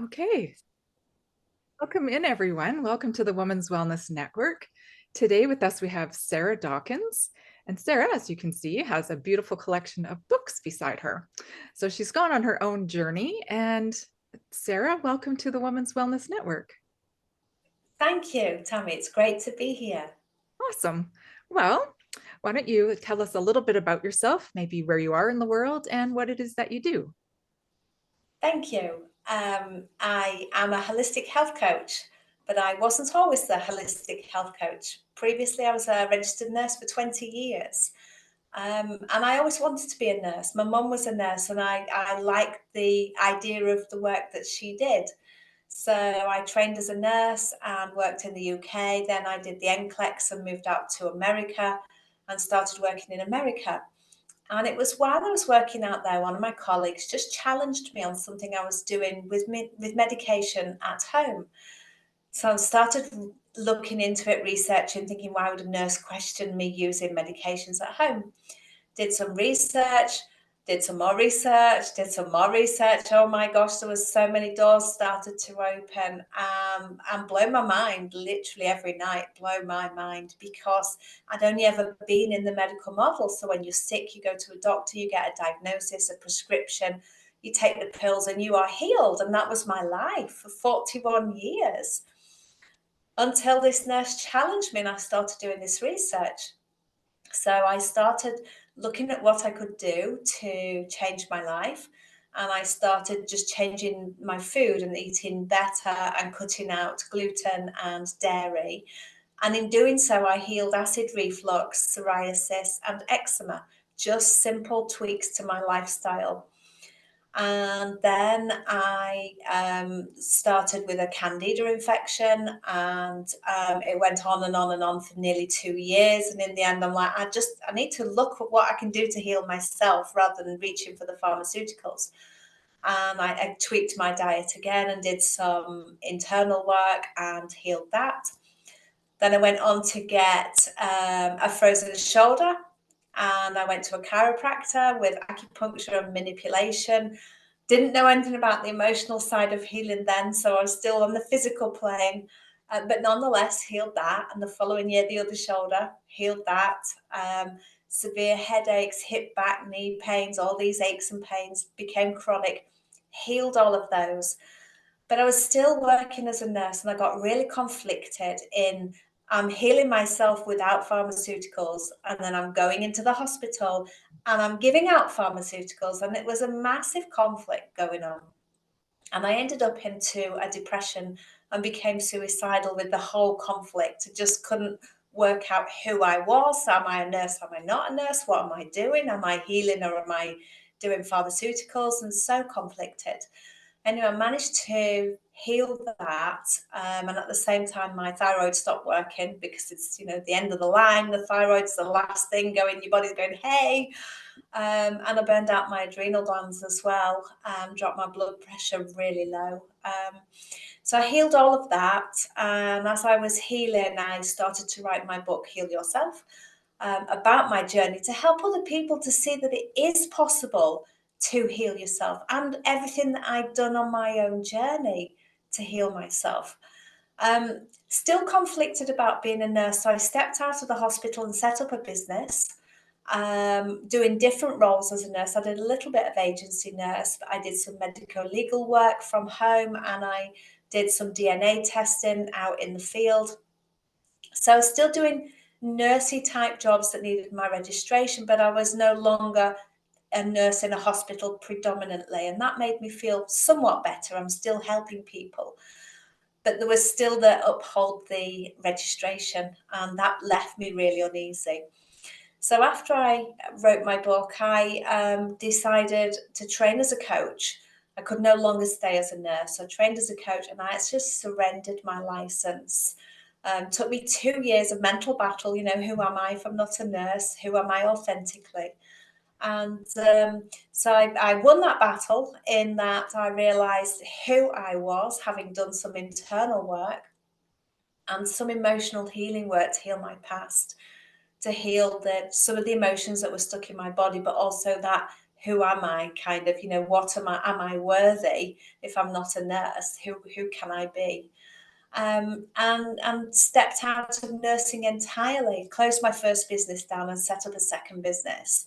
Okay, welcome in everyone. Welcome to the Women's Wellness Network. Today with us we have Sarah Dawkins. And Sarah, as you can see, has a beautiful collection of books beside her. So she's gone on her own journey. And Sarah, welcome to the Women's Wellness Network. Thank you, Tammy. It's great to be here. Awesome. Well, why don't you tell us a little bit about yourself, maybe where you are in the world and what it is that you do? Thank you. I am a holistic health coach, but I wasn't always the holistic health coach. Previously, I was a registered nurse for 20 years. And I always wanted to be a nurse. My mum was a nurse, and I liked the idea of the work that she did. So I trained as a nurse and worked in the UK. Then I did the NCLEX and moved out to America and started working in America. And it was while I was working out there, one of my colleagues just challenged me on something I was doing with medication at home. So I started looking into it, researching, thinking, why would a nurse question me using medications at home? Did some research, did some more research, did some more research. Oh my gosh, there was so many doors started to open, and blow my mind literally every night, blow my mind, because I'd only ever been in the medical model. So when you're sick, you go to a doctor, you get a diagnosis, a prescription, you take the pills and you are healed. And that was my life for 41 years until this nurse challenged me and I started doing this research. So I started looking at what I could do to change my life. And I started just changing my food and eating better and cutting out gluten and dairy. And in doing so, I healed acid reflux, psoriasis, and eczema. Just simple tweaks to my lifestyle. And then I started with a candida infection, and it went on and on and on for nearly 2 years. And in the end, I'm like, I need to look at what I can do to heal myself rather than reaching for the pharmaceuticals. And I tweaked my diet again and did some internal work and healed that. Then I went on to get a frozen shoulder, and I went to a chiropractor with acupuncture and manipulation. Didn't know anything about the emotional side of healing then, so I was still on the physical plane, but nonetheless healed that. And the following year, the other shoulder, healed that. Severe headaches, hip, back, knee pains, all these aches and pains became chronic, healed all of those. But I was still working as a nurse, and I got really conflicted in I'm healing myself without pharmaceuticals, and then I'm going into the hospital and I'm giving out pharmaceuticals, and it was a massive conflict going on. And I ended up into a depression and became suicidal with the whole conflict. I just couldn't work out who I was. Am I a nurse? Am I not a nurse? What am I doing? Am I healing or am I doing pharmaceuticals? And so conflicted. Anyway, I managed to heal that, and at the same time, my thyroid stopped working because it's the end of the line. The thyroid's the last thing going. Your body's going, hey, and I burned out my adrenal glands as well. Dropped my blood pressure really low. So I healed all of that, and as I was healing, I started to write my book, Heal Yourself, about my journey to help other people to see that it is possible to heal yourself, and everything that I'd done on my own journey to heal myself. Still conflicted about being a nurse, so I stepped out of the hospital and set up a business, doing different roles as a nurse. I did a little bit of agency nurse, but I did some medico legal work from home, and I did some DNA testing out in the field. So I was still doing nursey type jobs that needed my registration, but I was no longer a nurse in a hospital predominantly, and that made me feel somewhat better. I'm still helping people, but there was still the uphold the registration, and that left me really uneasy. So after I wrote my book, I decided to train as a coach. I could no longer stay as a nurse. So I trained as a coach, and I just surrendered my license. Took me 2 years of mental battle. Who am I if I'm not a nurse? Who am I authentically? And so I won that battle in that I realized who I was, having done some internal work and some emotional healing work to heal my past, to heal some of the emotions that were stuck in my body, but also that who am I, kind of, what am I worthy? If I'm not a nurse, who can I be? And stepped out of nursing entirely, closed my first business down and set up a second business.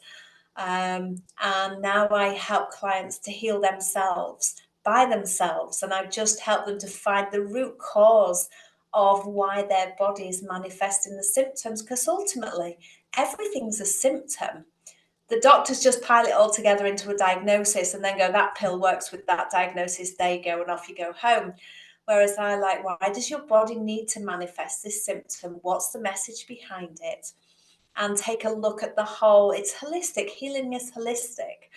And now I help clients to heal themselves by themselves. And I've just helped them to find the root cause of why their body is manifesting the symptoms, because ultimately everything's a symptom. The doctors just pile it all together into a diagnosis and then go, that pill works with that diagnosis, there you go, and off you go home. Whereas I like, why does your body need to manifest this symptom? What's the message behind it? And take a look at the whole. It's holistic. Healing is holistic.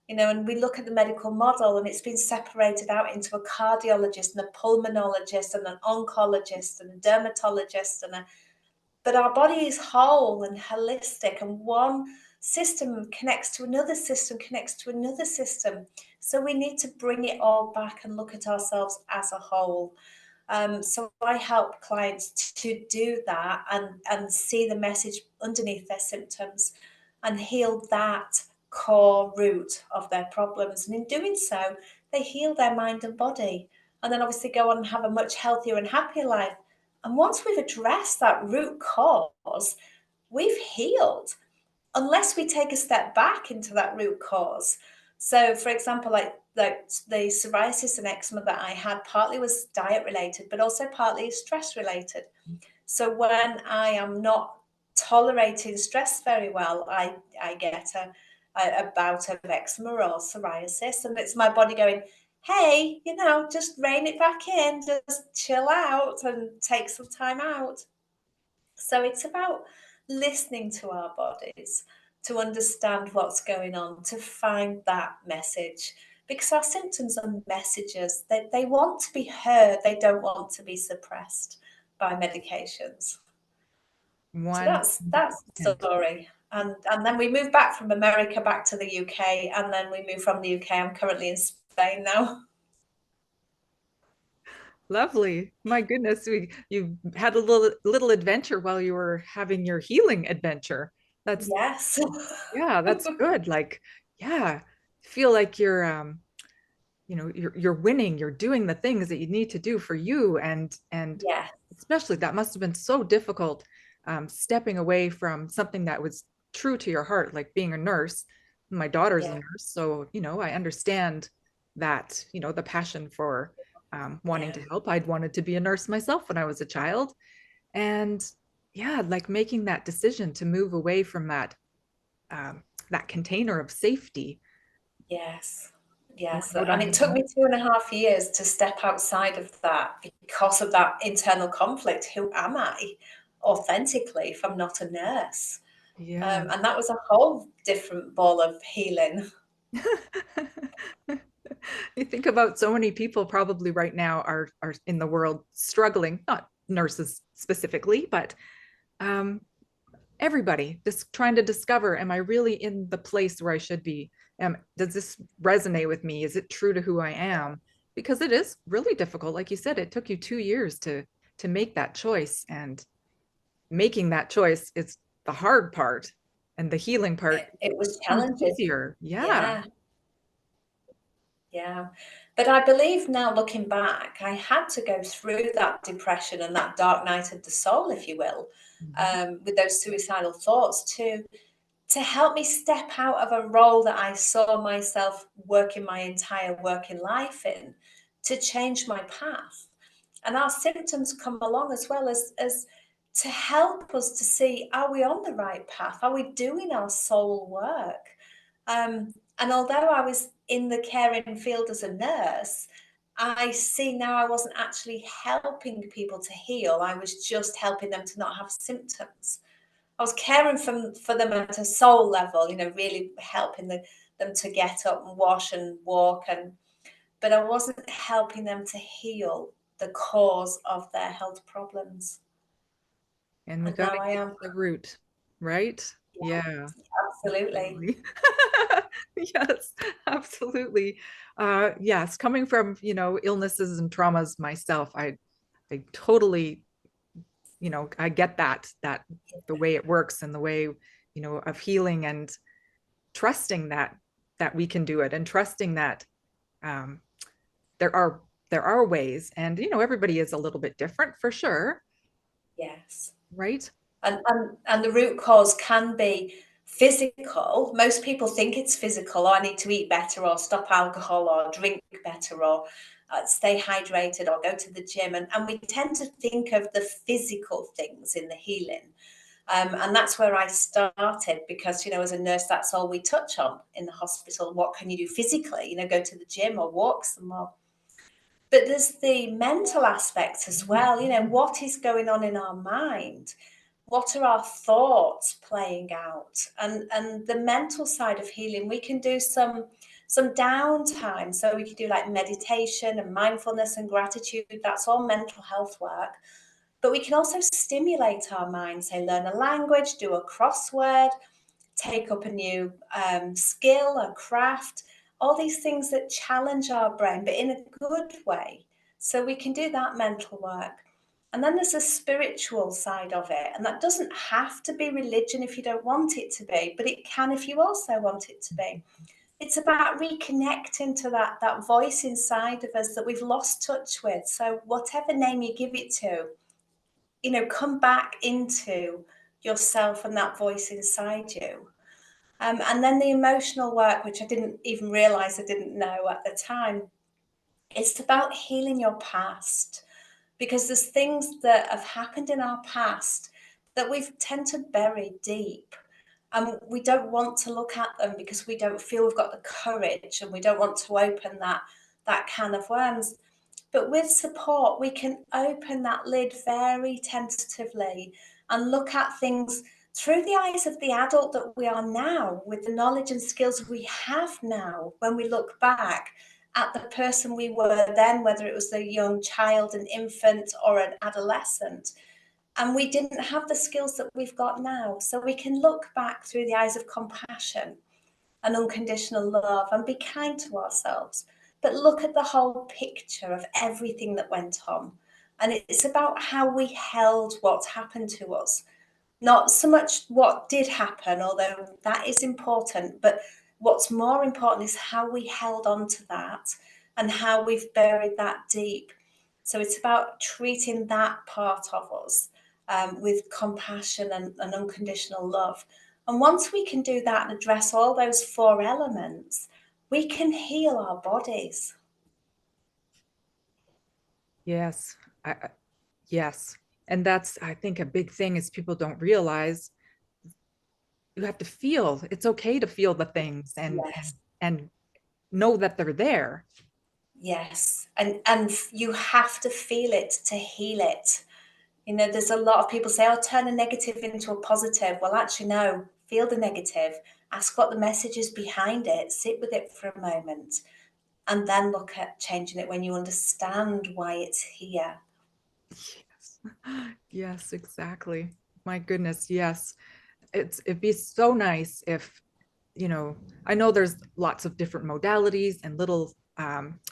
And we look at the medical model, and it's been separated out into a cardiologist and a pulmonologist and an oncologist and a dermatologist but our body is whole and holistic, and one system connects to another system, connects to another system. So we need to bring it all back and look at ourselves as a whole. So I help clients to do that and see the message underneath their symptoms and heal that core root of their problems. And in doing so, they heal their mind and body, and then obviously go on and have a much healthier and happier life. And once we've addressed that root cause, we've healed, unless we take a step back into that root cause. So, for example, like the psoriasis and eczema that I had, partly was diet related, but also partly stress related. So when I am not tolerating stress very well, I get a bout of eczema or psoriasis, and it's my body going, hey, just rein it back in, just chill out and take some time out. So it's about listening to our bodies, to understand what's going on, to find that message. Because our symptoms are messages. They want to be heard. They don't want to be suppressed by medications. So that's the 100%. story. And then we moved back from America back to the UK, and then we moved from the UK. I'm currently in Spain now. Lovely. My goodness, you had a little adventure while you were having your healing adventure. That's Yes. yeah, that's good. Like, yeah, feel like you're winning, you're doing the things that you need to do for you, and Yeah. especially that must have been so difficult, stepping away from something that was true to your heart, like being a nurse. My daughter's a Yeah. nurse, so I understand that, the passion for wanting Yeah. to help. I'd wanted to be a nurse myself when I was a child, and yeah, like making that decision to move away from that container of safety. Yes. Or Yes. out And on it your took own. me 2.5 years to step outside of that because of that internal conflict. Who am I authentically if I'm not a nurse? Yeah. And that was a whole different ball of healing. You think about so many people probably right now are in the world struggling, not nurses specifically, but um, everybody just trying to discover, am I really in the place where I should be? Does this resonate with me? Is it true to who I am? Because it is really difficult. Like you said, it took you 2 years to make that choice, and making that choice is the hard part, and the healing part It was comes challenging. easier. Yeah. Yeah. Yeah. But I believe now, looking back, I had to go through that depression and that dark night of the soul, if you will, Mhm. with those suicidal thoughts to help me step out of a role that I saw myself working my entire working life in, to change my path. And our symptoms come along as well as to help us to see, are we on the right path? Are we doing our soul work? And although I was in the caring field as a nurse, I see now I wasn't actually helping people to heal. I was just helping them to not have symptoms. I was caring for them at a soul level, really helping them to get up and wash and walk, but I wasn't helping them to heal the cause of their health problems. And we And got now to I get am. to the root, right? Yeah, Absolutely. absolutely. Yes, absolutely. Yes, coming from, illnesses and traumas myself, I totally, I get that the way it works, and the way, of healing and trusting that we can do it, and trusting that um, there are there are ways, and everybody is a little bit different for sure, Yes. right? And the root cause can be physical. Most people think it's physical. Oh, I need to eat better, or stop alcohol, or drink better, or stay hydrated, or go to the gym. And we tend to think of the physical things in the healing. And that's where I started, because, as a nurse, that's all we touch on in the hospital. What can you do physically? Go to the gym or walk some more. But there's the mental aspect as well. What is going on in our mind? What are our thoughts playing out? And the mental side of healing, we can do some downtime. So we can do like meditation and mindfulness and gratitude. That's all mental health work. But we can also stimulate our mind, say learn a language, do a crossword, take up a new skill, a craft, all these things that challenge our brain, but in a good way. So we can do that mental work. And then there's a spiritual side of it. And that doesn't have to be religion if you don't want it to be, but it can if you also want it to be. It's about reconnecting to that voice inside of us that we've lost touch with. So whatever name you give it to, come back into yourself and that voice inside you. And then the emotional work, which I didn't even realize I didn't know at the time, it's about healing your past, because there's things that have happened in our past that we've tend to bury deep. And we don't want to look at them because we don't feel we've got the courage, and we don't want to open that can of worms. But with support, we can open that lid very tentatively and look at things through the eyes of the adult that we are now, with the knowledge and skills we have now. When we look back at the person we were then, whether it was a young child, an infant, or an adolescent, and we didn't have the skills that we've got now. So we can look back through the eyes of compassion and unconditional love and be kind to ourselves, but look at the whole picture of everything that went on. And it's about how we held what happened to us, not so much what did happen, although that is important, but what's more important is how we held on to that and how we've buried that deep. So it's about treating that part of us with compassion and unconditional love. And once we can do that and address all those four elements, we can heal our bodies. Yes. Yes. And that's, I think, a big thing is people don't realize you have to feel. It's okay to feel the things and Yes. and know that they're there. Yes. And you have to feel it to heal it. There's a lot of people say, oh, turn a negative into a positive. Well, actually, no, feel the negative, ask what the message is behind it, sit with it for a moment, and then look at changing it when you understand why it's here. Yes. Yes, exactly. My goodness, yes. It'd be so nice if, I know there's lots of different modalities and little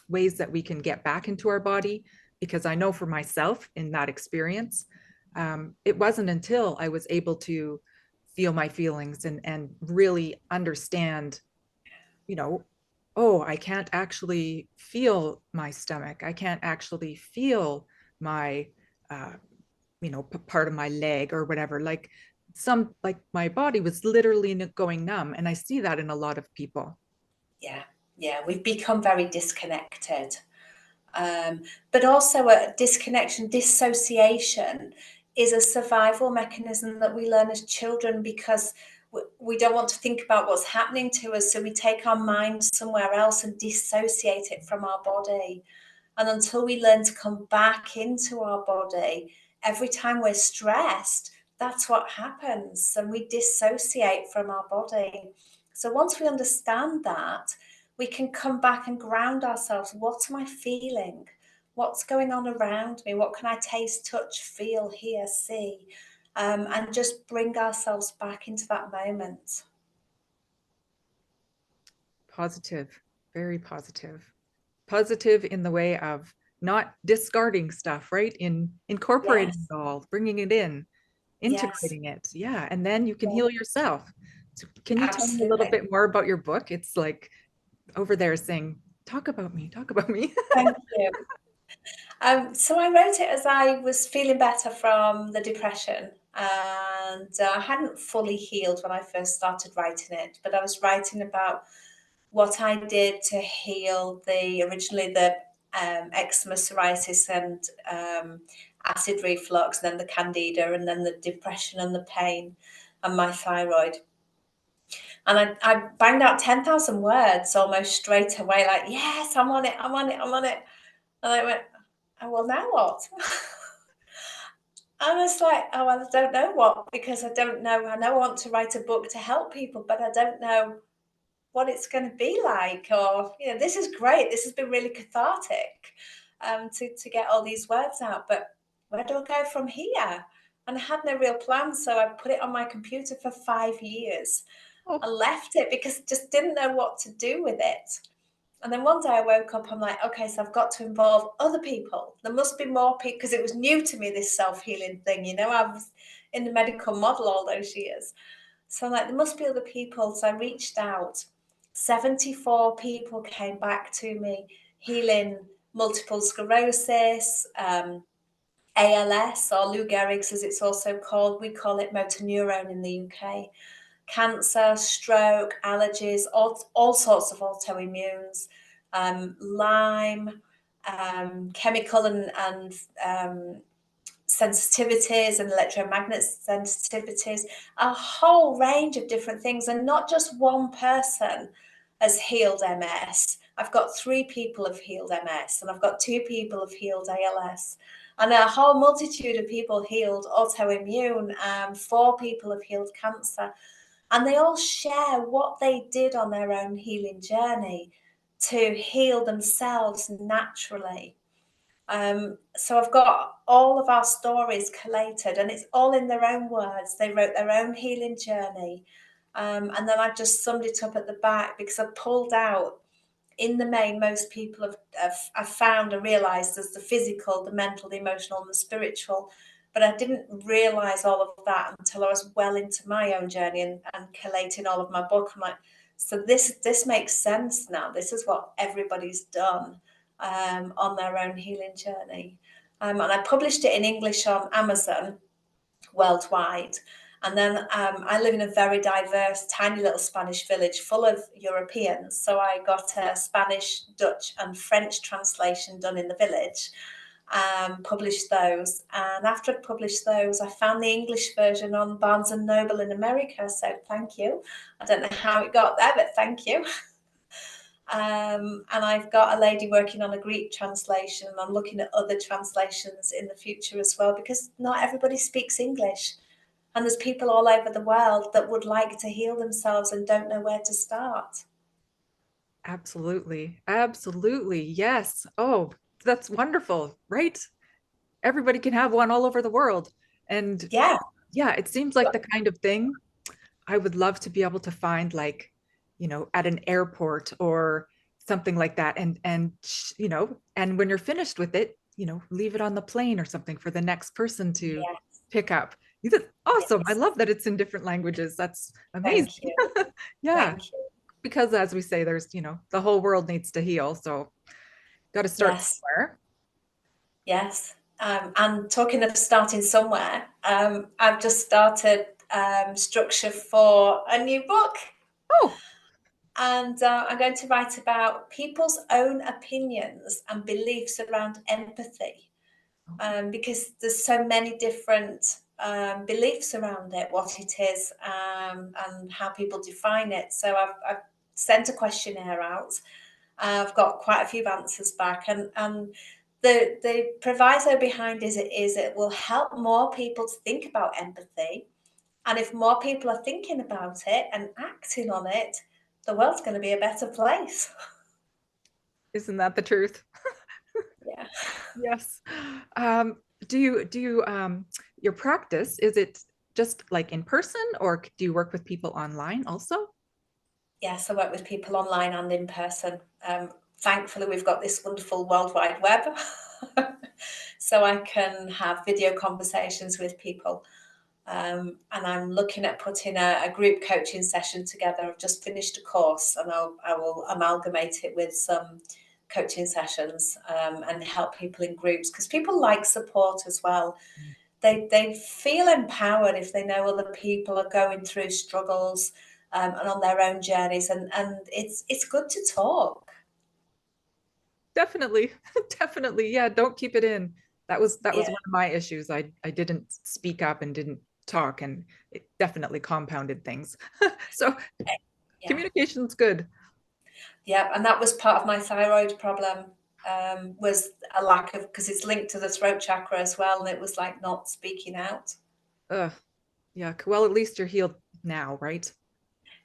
ways that we can get back into our body, because I know for myself in that experience, it wasn't until I was able to feel my feelings and really understand, you know, oh, I can't actually feel my stomach. I can't actually feel my, uh, part of my leg or whatever. Like my body was literally going numb. And I see that in a lot of people. Yeah, yeah, we've become very disconnected. But also a disconnection, dissociation is a survival mechanism that we learn as children, because we don't want to think about what's happening to us. So we take our mind somewhere else and dissociate it from our body. And until we learn to come back into our body, every time we're stressed, that's what happens. And we dissociate from our body. So once we understand that, we can come back and ground ourselves. What am I feeling? What's going on around me? What can I taste, touch, feel, hear, see? And just bring ourselves back into that moment. Positive, very positive. Positive in the way of not discarding stuff, right? In incorporating Yes, it all, bringing it in, yes, integrating it. Yeah. And then you can yeah, heal yourself. So can you tell me a little absolutely. bit more about your book? It's like over there saying, talk about me, talk about me. Thank you. So I wrote it as I was feeling better from the depression, and I hadn't fully healed when I first started writing it, but I was writing about what I did to heal originally the eczema, psoriasis, and acid reflux, then the candida, and then the depression and the pain, and my thyroid. And I banged out 10,000 words almost straight away, like, yes, I'm on it, I'm on it, I'm on it. And I went, oh, well, now what? I was like, oh, well, I don't know what, because I don't know. I know I want to write a book to help people, but I don't know what it's going to be like. Or, this is great. This has been really cathartic to get all these words out. But where do I go from here? And I had no real plan. So I put it on my computer for 5 years. I Oh, left it because I just didn't know what to do with it. And then one day I woke up, I'm like, okay, so I've got to involve other people. There must be more people, because it was new to me, this self-healing thing. I was in the medical model all those years. So I'm like, there must be other people. So I reached out. 74 people came back to me, healing multiple sclerosis, ALS, or Lou Gehrig's as it's also called. We call it motor neurone in the UK. Cancer, stroke, allergies, all sorts of autoimmunes, Lyme, chemical and sensitivities and electromagnet sensitivities, a whole range of different things. And not just one person has healed MS. I've got 3 people have healed MS, and I've got 2 people have healed ALS. And a whole multitude of people healed autoimmune. 4 people have healed cancer. And they all share what they did on their own healing journey to heal themselves naturally. So I've got all of our stories collated, and it's all in their own words. They wrote their own healing journey. And then I just summed it up at the back, because I pulled out, in the main, most people have found and realized there's the physical, the mental, the emotional, and the spiritual. But I didn't realize all of that until I was well into my own journey and collating all of my book. I'm like, so this makes sense now. This is what everybody's done on their own healing journey. And I published it in English on Amazon worldwide. And then I live in a very diverse, tiny little Spanish village full of Europeans. So I got a Spanish, Dutch, and French translation done in the village, published those. And after I published those, I found the English version on Barnes and Noble in America. So thank you. I don't know how it got there, but thank you. And I've got a lady working on a Greek translation, and I'm looking at other translations in the future as well, because not everybody speaks English. And there's people all over the world that would like to heal themselves and don't know where to start. absolutely. Absolutely. Yes. Oh, that's wonderful, right? Everybody can have one all over the world. And Yeah, yeah, it seems like the kind of thing I would love to be able to find, like, at an airport or something like that. And when you're finished with it, leave it on the plane or something for the next person to yeah, pick up. Awesome. I yes. love that it's in different languages. That's amazing. Thank you. Yeah. Thank you. Because as we say, there's, the whole world needs to heal. So got to start Yes, somewhere. yes. And talking of starting somewhere, I've just started structure for a new book. Oh, And I'm going to write about people's own opinions and beliefs around empathy, because there's so many different beliefs around it, what it is, and how people define it. So I've sent a questionnaire out. I've got quite a few answers back, and the proviso behind it will help more people to think about empathy. And if more people are thinking about it and acting on it, the world's going to be a better place. isn't that the truth? Yeah. Yes. Do you your practice, is it just like in person, or do you work with people online also? Yes, I work with people online and in person. Thankfully, we've got this wonderful World Wide Web, so I can have video conversations with people. And I'm looking at putting a group coaching session together. I've just finished a course, and I will amalgamate it with some coaching sessions, and help people in groups, because people like support as well. They feel empowered if they know other people are going through struggles, and on their own journeys, and it's good to talk. Definitely. Definitely. Yeah, don't keep it in. That was Yeah, one of my issues. I didn't speak up and didn't talk, and it definitely compounded things. So yeah, communication's good. yeah. And that was part of my thyroid problem. Was a lack of, because it's linked to the throat chakra as well, and it was like not speaking out. Ugh, yeah. Well, at least you're healed now, right?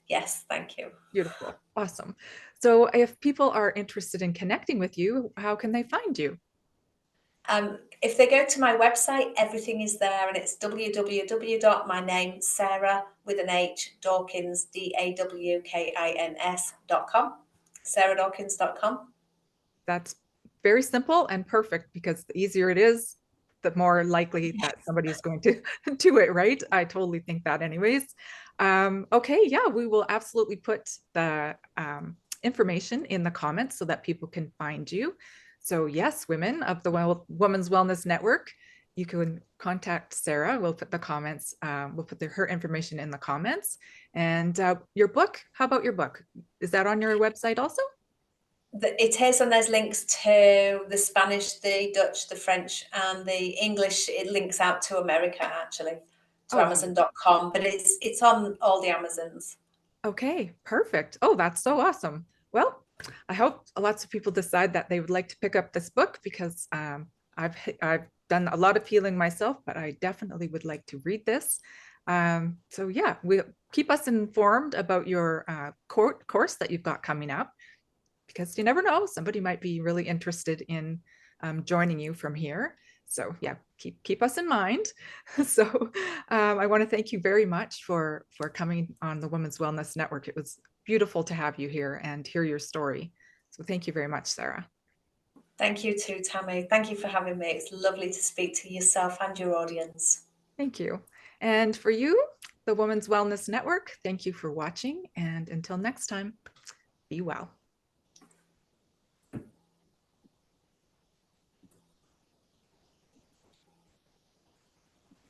Yes, thank you. Beautiful. Awesome. So if people are interested in connecting with you, how can they find you? If they go to my website, everything is there, and it's www.myname, Sarah with an H, Dawkins, DAWKINS.com, sarah.dawkins.com. That's very simple and perfect, because the easier it is, the more likely that somebody is going to do it, right? I totally think that anyways. Okay, yeah, we will absolutely put the information in the comments so that people can find you. So yes, women of the Women's Wellness Network, you can contact Sarah. We'll put the comments, we'll put her information in the comments. And your book, how about your book? Is that on your website also? It is, and there's links to the Spanish, the Dutch, the French, and the English. It links out to America, actually, to Oh, Amazon.com, but it's on all the Amazons. okay, perfect. Oh, that's so awesome. Well, I hope lots of people decide that they would like to pick up this book, because I've done a lot of healing myself, but I definitely would like to read this. So yeah, we keep us informed about your course that you've got coming up, because you never know, somebody might be really interested in joining you from here. So yeah, keep us in mind. So I want to thank you very much for coming on the Women's Wellness Network. It was beautiful to have you here and hear your story. So thank you very much, Sarah. Thank you too, Tammy. Thank you for having me. It's lovely to speak to yourself and your audience. Thank you. And for you, the Women's Wellness Network, thank you for watching. And until next time, be well.